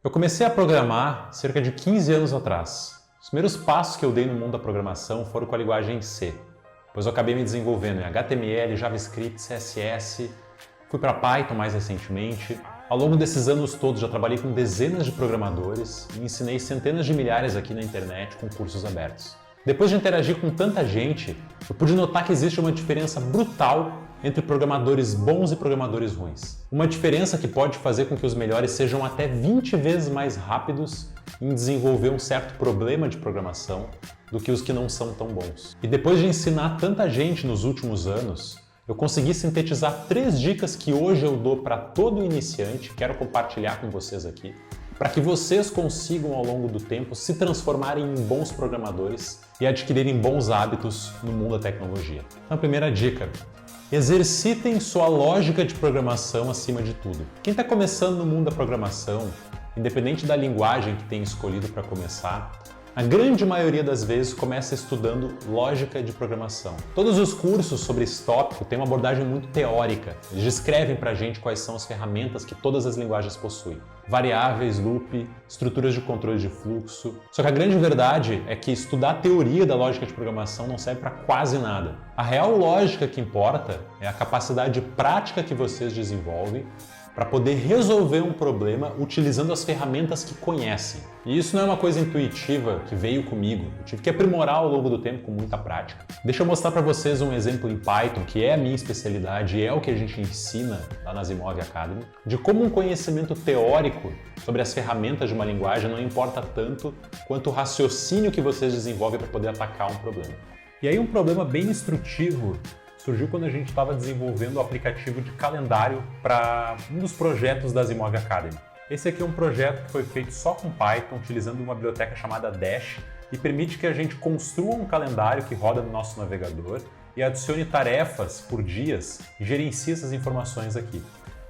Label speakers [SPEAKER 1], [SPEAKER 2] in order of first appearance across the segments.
[SPEAKER 1] Eu comecei a programar cerca de 15 anos atrás. Os primeiros passos que eu dei no mundo da programação foram com a linguagem C, pois eu acabei me desenvolvendo em HTML, JavaScript, CSS, fui para Python mais recentemente. Ao longo desses anos todos já trabalhei com dezenas de programadores e ensinei centenas de milhares aqui na internet com cursos abertos. Depois de interagir com tanta gente, eu pude notar que existe uma diferença brutal entre programadores bons e programadores ruins. Uma diferença que pode fazer com que os melhores sejam até 20 vezes mais rápidos em desenvolver um certo problema de programação do que os que não são tão bons. E depois de ensinar tanta gente nos últimos anos, eu consegui sintetizar 3 dicas que hoje eu dou para todo iniciante, quero compartilhar com vocês aqui, para que vocês consigam ao longo do tempo se transformarem em bons programadores e adquirirem bons hábitos no mundo da tecnologia. Então, a primeira dica: exercitem sua lógica de programação acima de tudo. Quem está começando no mundo da programação, independente da linguagem que tenha escolhido para começar, a grande maioria das vezes começa estudando lógica de programação. Todos os cursos sobre esse tópico têm uma abordagem muito teórica. Eles descrevem para a gente quais são as ferramentas que todas as linguagens possuem. Variáveis, loop, estruturas de controle de fluxo. Só que a grande verdade é que estudar a teoria da lógica de programação não serve para quase nada. A real lógica que importa é a capacidade prática que vocês desenvolvem para poder resolver um problema utilizando as ferramentas que conhecem. E isso não é uma coisa intuitiva que veio comigo, eu tive que aprimorar ao longo do tempo com muita prática. Deixa eu mostrar para vocês um exemplo em Python, que é a minha especialidade e é o que a gente ensina lá na Asimov Academy, de como um conhecimento teórico sobre as ferramentas de uma linguagem não importa tanto quanto o raciocínio que vocês desenvolvem para poder atacar um problema. E aí um problema bem instrutivo surgiu quando a gente estava desenvolvendo o aplicativo de calendário para um dos projetos da Asimov Academy. Esse aqui é um projeto que foi feito só com Python, utilizando uma biblioteca chamada Dash, e permite que a gente construa um calendário que roda no nosso navegador e adicione tarefas por dias e gerencie essas informações aqui.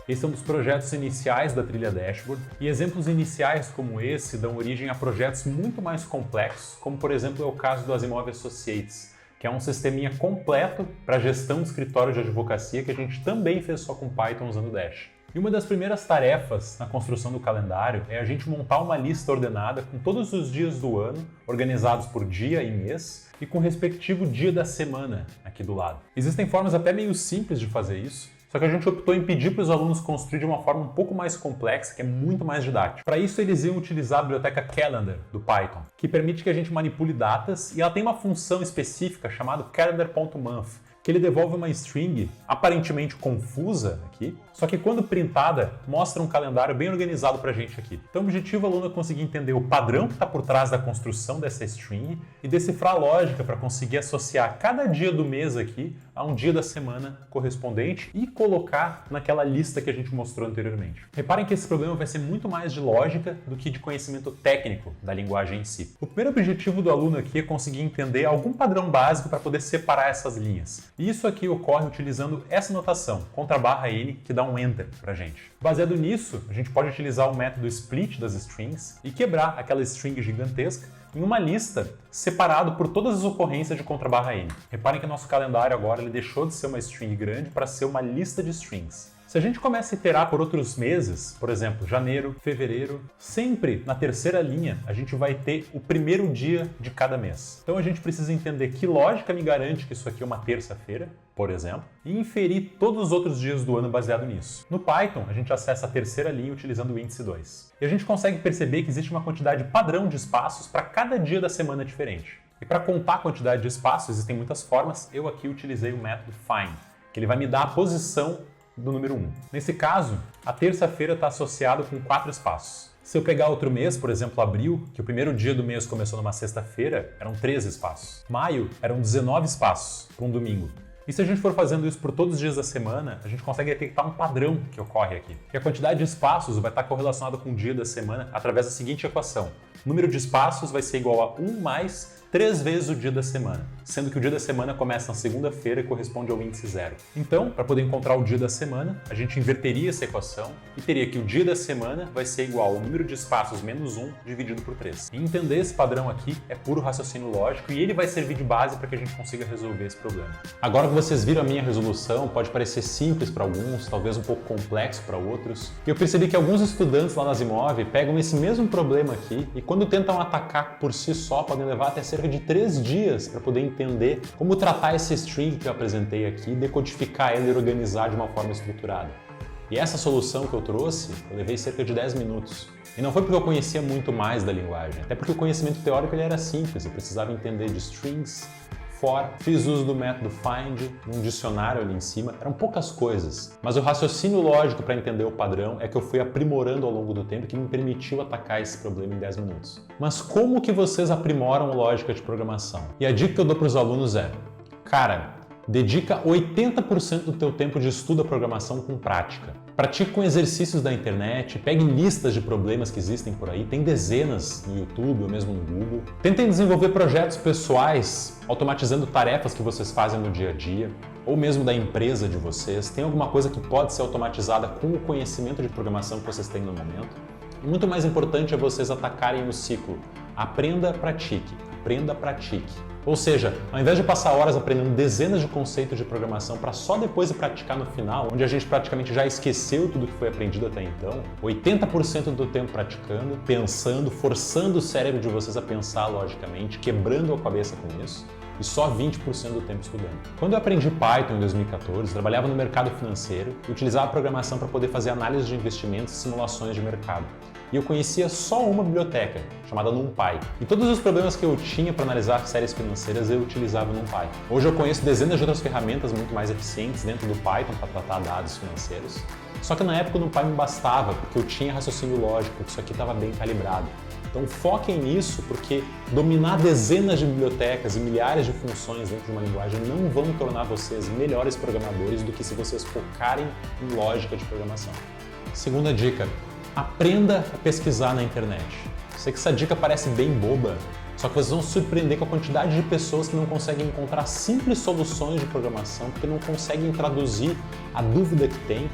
[SPEAKER 1] Esse é um dos projetos iniciais da trilha Dashboard, e exemplos iniciais como esse dão origem a projetos muito mais complexos, como por exemplo é o caso do Asimov Associates, que é um sisteminha completo para gestão de escritório de advocacia que a gente também fez só com Python usando Dash. E uma das primeiras tarefas na construção do calendário é a gente montar uma lista ordenada com todos os dias do ano, organizados por dia e mês, e com o respectivo dia da semana aqui do lado. Existem formas até meio simples de fazer isso, só que a gente optou em pedir para os alunos construir de uma forma um pouco mais complexa, que é muito mais didática. Para isso, eles iam utilizar a biblioteca Calendar, do Python, que permite que a gente manipule datas, e ela tem uma função específica chamada calendar.month, que ele devolve uma string aparentemente confusa aqui, só que quando printada, mostra um calendário bem organizado para a gente aqui. Então o objetivo do aluno é conseguir entender o padrão que está por trás da construção dessa string e decifrar a lógica para conseguir associar cada dia do mês aqui a um dia da semana correspondente e colocar naquela lista que a gente mostrou anteriormente. Reparem que esse problema vai ser muito mais de lógica do que de conhecimento técnico da linguagem em si. O primeiro objetivo do aluno aqui é conseguir entender algum padrão básico para poder separar essas linhas. E isso aqui ocorre utilizando essa notação, _n, que dá um enter pra gente. Baseado nisso, a gente pode utilizar o método split das strings e quebrar aquela string gigantesca em uma lista separado por todas as ocorrências de _n. Reparem que o nosso calendário agora ele deixou de ser uma string grande para ser uma lista de strings. Se a gente começa a iterar por outros meses, por exemplo, janeiro, fevereiro, sempre na terceira linha a gente vai ter o primeiro dia de cada mês. Então a gente precisa entender que lógica me garante que isso aqui é uma terça-feira, por exemplo, e inferir todos os outros dias do ano baseado nisso. No Python, a gente acessa a terceira linha utilizando o índice 2. E a gente consegue perceber que existe uma quantidade padrão de espaços para cada dia da semana diferente. E para contar a quantidade de espaços, existem muitas formas. Eu aqui utilizei o método find, que ele vai me dar a posição do número 1. Nesse caso, a terça-feira está associado com 4 espaços. Se eu pegar outro mês, por exemplo, abril, que o primeiro dia do mês começou numa sexta-feira, eram 13 espaços. Maio, eram 19 espaços para um domingo. E se a gente for fazendo isso por todos os dias da semana, a gente consegue detectar um padrão que ocorre aqui. E a quantidade de espaços vai estar correlacionada com o dia da semana através da seguinte equação. O número de espaços vai ser igual a 1 mais 3 vezes o dia da semana, sendo que o dia da semana começa na segunda-feira e corresponde ao índice 0. Então, para poder encontrar o dia da semana, a gente inverteria essa equação e teria que o dia da semana vai ser igual ao número de espaços menos 1 dividido por 3. E entender esse padrão aqui é puro raciocínio lógico e ele vai servir de base para que a gente consiga resolver esse problema. Agora que vocês viram a minha resolução, pode parecer simples para alguns, talvez um pouco complexo para outros. E eu percebi que alguns estudantes lá na Asimov pegam esse mesmo problema aqui e quando tentam atacar por si só, podem levar até cerca de 3 dias para poder entender como tratar esse string que eu apresentei aqui, decodificar ele e organizar de uma forma estruturada. E essa solução que eu trouxe, eu levei cerca de 10 minutos. E não foi porque eu conhecia muito mais da linguagem, até porque o conhecimento teórico ele era simples, eu precisava entender de strings, for, fiz uso do método find, um dicionário ali em cima, eram poucas coisas. Mas o raciocínio lógico para entender o padrão é que eu fui aprimorando ao longo do tempo que me permitiu atacar esse problema em 10 minutos. Mas como que vocês aprimoram lógica de programação? E a dica que eu dou para os alunos é, cara, dedica 80% do teu tempo de estudo à programação com prática. Pratique com exercícios da internet, pegue listas de problemas que existem por aí, tem dezenas no YouTube ou mesmo no Google. Tentem desenvolver projetos pessoais, automatizando tarefas que vocês fazem no dia a dia, ou mesmo da empresa de vocês. Tem alguma coisa que pode ser automatizada com o conhecimento de programação que vocês têm no momento. E muito mais importante é vocês atacarem o ciclo. Aprenda, pratique. Aprenda, pratique. Ou seja, ao invés de passar horas aprendendo dezenas de conceitos de programação para só depois ir praticar no final, onde a gente praticamente já esqueceu tudo que foi aprendido até então, 80% do tempo praticando, pensando, forçando o cérebro de vocês a pensar logicamente, quebrando a cabeça com isso, e só 20% do tempo estudando. Quando eu aprendi Python em 2014, trabalhava no mercado financeiro e utilizava a programação para poder fazer análise de investimentos e simulações de mercado. E eu conhecia só uma biblioteca, chamada NumPy. E todos os problemas que eu tinha para analisar séries financeiras eu utilizava o NumPy. Hoje eu conheço dezenas de outras ferramentas muito mais eficientes dentro do Python para tratar dados financeiros. Só que na época o NumPy me bastava, porque eu tinha raciocínio lógico, isso aqui estava bem calibrado. Então foquem nisso, porque dominar dezenas de bibliotecas e milhares de funções dentro de uma linguagem não vão tornar vocês melhores programadores do que se vocês focarem em lógica de programação. Segunda dica, aprenda a pesquisar na internet. Sei que essa dica parece bem boba, só que vocês vão se surpreender com a quantidade de pessoas que não conseguem encontrar simples soluções de programação porque não conseguem traduzir a dúvida que tem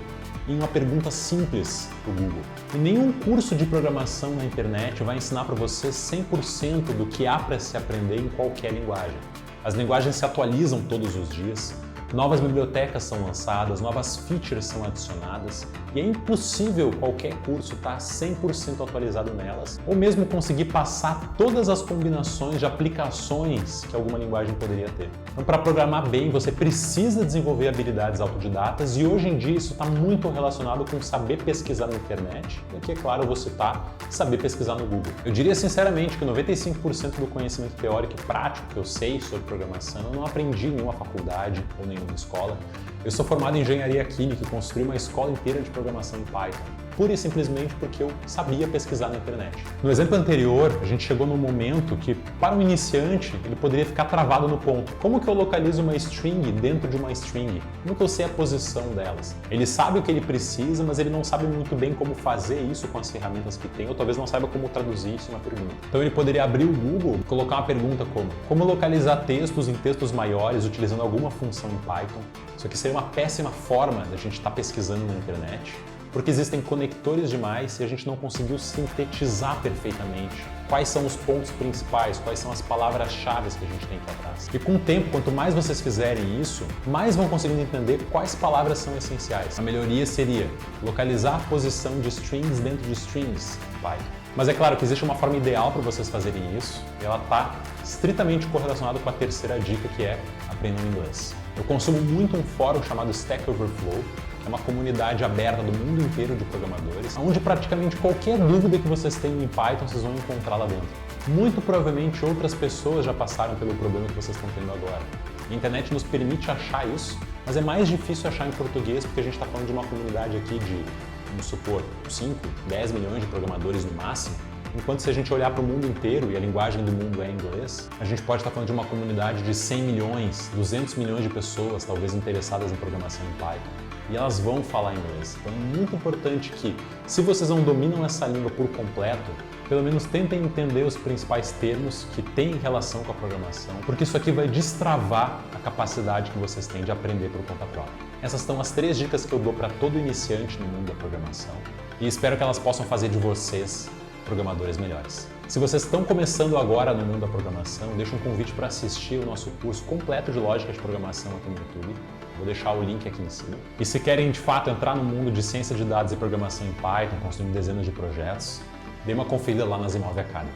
[SPEAKER 1] em uma pergunta simples para o Google. E nenhum curso de programação na internet vai ensinar para vocês 100% do que há para se aprender em qualquer linguagem. As linguagens se atualizam todos os dias, novas bibliotecas são lançadas, novas features são adicionadas e é impossível qualquer curso estar 100% atualizado nelas ou mesmo conseguir passar todas as combinações de aplicações que alguma linguagem poderia ter. Então, para programar bem, você precisa desenvolver habilidades autodidatas e hoje em dia isso está muito relacionado com saber pesquisar na internet e aqui, é claro, eu vou citar saber pesquisar no Google. Eu diria sinceramente que 95% do conhecimento teórico e prático que eu sei sobre programação eu não aprendi em nenhuma faculdade ou nenhuma escola. Eu sou formado em engenharia química e construí uma escola inteira de programação em Python, pura e simplesmente porque eu sabia pesquisar na internet. No exemplo anterior, a gente chegou num momento que, para um iniciante, ele poderia ficar travado no ponto. Como que eu localizo uma string dentro de uma string? Como que eu sei a posição delas? Ele sabe o que ele precisa, mas ele não sabe muito bem como fazer isso com as ferramentas que tem, ou talvez não saiba como traduzir isso em uma pergunta. Então ele poderia abrir o Google e colocar uma pergunta como localizar textos em textos maiores utilizando alguma função em Python. Isso aqui seria uma péssima forma da gente estar pesquisando na internet, porque existem conectores demais e a gente não conseguiu sintetizar perfeitamente quais são os pontos principais, quais são as palavras-chave que a gente tem aqui atrás. E com o tempo, quanto mais vocês fizerem isso, mais vão conseguindo entender quais palavras são essenciais. A melhoria seria localizar a posição de strings dentro de strings em Python. Mas é claro que existe uma forma ideal para vocês fazerem isso, e ela está estritamente correlacionada com a terceira dica, que é aprendam inglês. Eu consumo muito um fórum chamado Stack Overflow, que é uma comunidade aberta do mundo inteiro de programadores, onde praticamente qualquer dúvida que vocês tenham em Python, vocês vão encontrar lá dentro. Muito provavelmente outras pessoas já passaram pelo problema que vocês estão tendo agora. A internet nos permite achar isso, mas é mais difícil achar em português porque a gente está falando de uma comunidade aqui de, vamos supor, 5, 10 milhões de programadores no máximo. Enquanto se a gente olhar para o mundo inteiro e a linguagem do mundo é inglês, a gente pode estar falando de uma comunidade de 100 milhões, 200 milhões de pessoas talvez interessadas em programação em Python. e elas vão falar inglês. Então é muito importante que, se vocês não dominam essa língua por completo, pelo menos tentem entender os principais termos que têm relação com a programação, porque isso aqui vai destravar a capacidade que vocês têm de aprender por conta própria. Essas são as 3 dicas que eu dou para todo iniciante no mundo da programação e espero que elas possam fazer de vocês programadores melhores. Se vocês estão começando agora no mundo da programação, deixo um convite para assistir o nosso curso completo de lógica de programação aqui no YouTube. Vou deixar o link aqui em cima. E se querem de fato entrar no mundo de ciência de dados e programação em Python, construindo dezenas de projetos, dê uma conferida lá na Zimov Academy.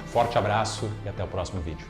[SPEAKER 1] Forte abraço e até o próximo vídeo.